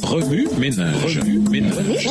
Remue ménage. Remue ménage.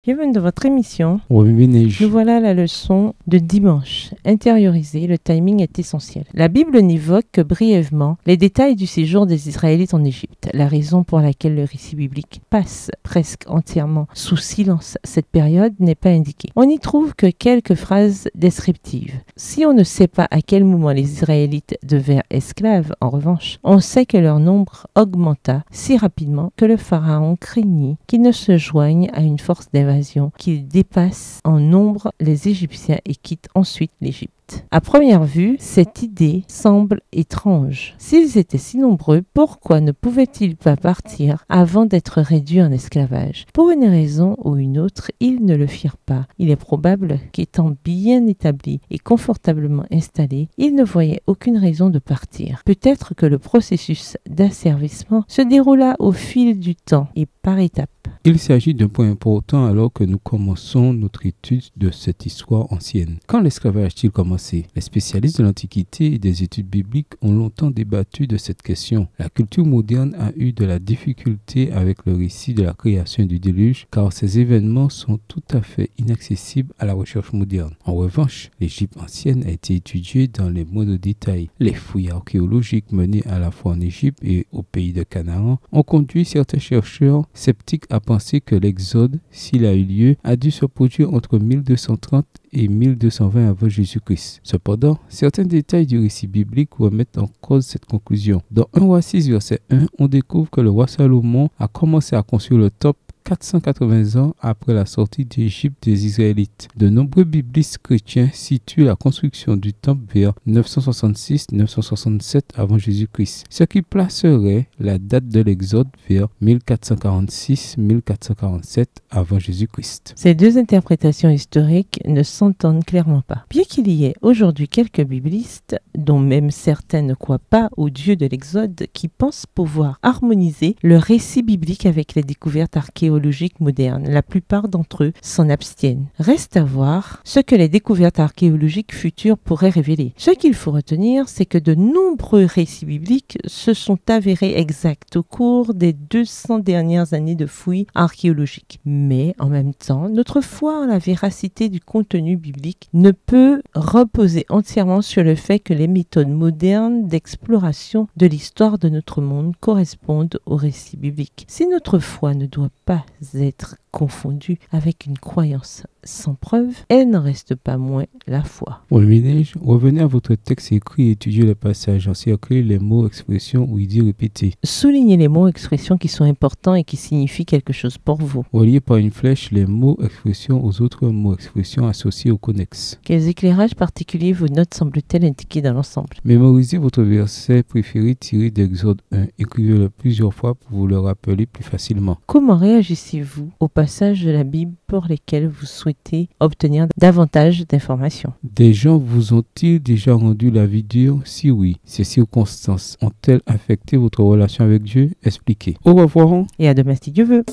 Bienvenue dans votre émission. Remue-ménage. Nous voilà à la leçon de dimanche. Intérioriser, le timing est essentiel. La Bible n'évoque que brièvement les détails du séjour des Israélites en Égypte. La raison pour laquelle le récit biblique passe presque entièrement sous silence cette période n'est pas indiquée. On n'y trouve que quelques phrases descriptives. Si on ne sait pas à quel moment les Israélites devinrent esclaves, en revanche, on sait que leur nombre augmenta si rapidement que le pharaon craignit qu'ils ne se joignent à une force d'invasion qu'ils dépassent en nombre les Égyptiens et quittent ensuite l'Égypte. À première vue, cette idée semble étrange. S'ils étaient si nombreux, pourquoi ne pouvaient-ils pas partir avant d'être réduits en esclavage? Pour une raison ou une autre, ils ne le firent pas. Il est probable qu'étant bien établis et confortablement installés, ils ne voyaient aucune raison de partir. Peut-être que le processus d'asservissement se déroula au fil du temps et par étapes. Il s'agit d'un point important alors que nous commençons notre étude de cette histoire ancienne. Quand l'esclavage a-t-il commencé? Les spécialistes de l'Antiquité et des études bibliques ont longtemps débattu de cette question. La culture moderne a eu de la difficulté avec le récit de la création du déluge car ces événements sont tout à fait inaccessibles à la recherche moderne. En revanche, l'Égypte ancienne a été étudiée dans les moindres détails. Les fouilles archéologiques menées à la fois en Égypte et au pays de Canaan ont conduit certains chercheurs sceptiques à penser que l'exode, s'il a eu lieu, a dû se produire entre 1230 et 1220 avant Jésus-Christ. Cependant, certains détails du récit biblique remettent en cause cette conclusion. Dans 1 Roi 6, verset 1, on découvre que le roi Salomon a commencé à construire le temple 480 ans après la sortie d'Égypte des Israélites. De nombreux biblistes chrétiens situent la construction du temple vers 966-967 avant Jésus-Christ, ce qui placerait la date de l'Exode vers 1446-1447 avant Jésus-Christ. Ces deux interprétations historiques ne s'entendent clairement pas. Bien qu'il y ait aujourd'hui quelques biblistes, dont même certains ne croient pas au Dieu de l'Exode, qui pensent pouvoir harmoniser le récit biblique avec les découvertes archéologiques modernes. La plupart d'entre eux s'en abstiennent. Reste à voir ce que les découvertes archéologiques futures pourraient révéler. Ce qu'il faut retenir, c'est que de nombreux récits bibliques se sont avérés exacts au cours des 200 dernières années de fouilles archéologiques. Mais en même temps, notre foi en la véracité du contenu biblique ne peut reposer entièrement sur le fait que les méthodes modernes d'exploration de l'histoire de notre monde correspondent au récit biblique. Si notre foi ne doit pas être confondue avec une croyance sans preuve, elle n'en reste pas moins la foi. Remue-ménage, revenez à votre texte écrit et étudiez le passage, encerclez les mots, expressions ou idées répétées. Soulignez les mots, expressions qui sont importants et qui signifient quelque chose pour vous. Reliez par une flèche les mots, expressions aux autres mots, expressions associés au connexe. Quels éclairages particuliers vos notes semblent-elles indiquer dans l'ensemble? Mémorisez votre verset préféré tiré d'Exode 1. Écrivez-le plusieurs fois pour vous le rappeler plus facilement. Comment réagissez-vous aux passages de la Bible pour lesquels vous souhaitez obtenir davantage d'informations? Des gens vous ont-ils déjà rendu la vie dure? Si oui, ces circonstances ont-elles affecté votre relation avec Dieu? Expliquez. Au revoir. Et à demain si Dieu veut.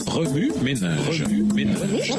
Remue ménage. Remue ménage.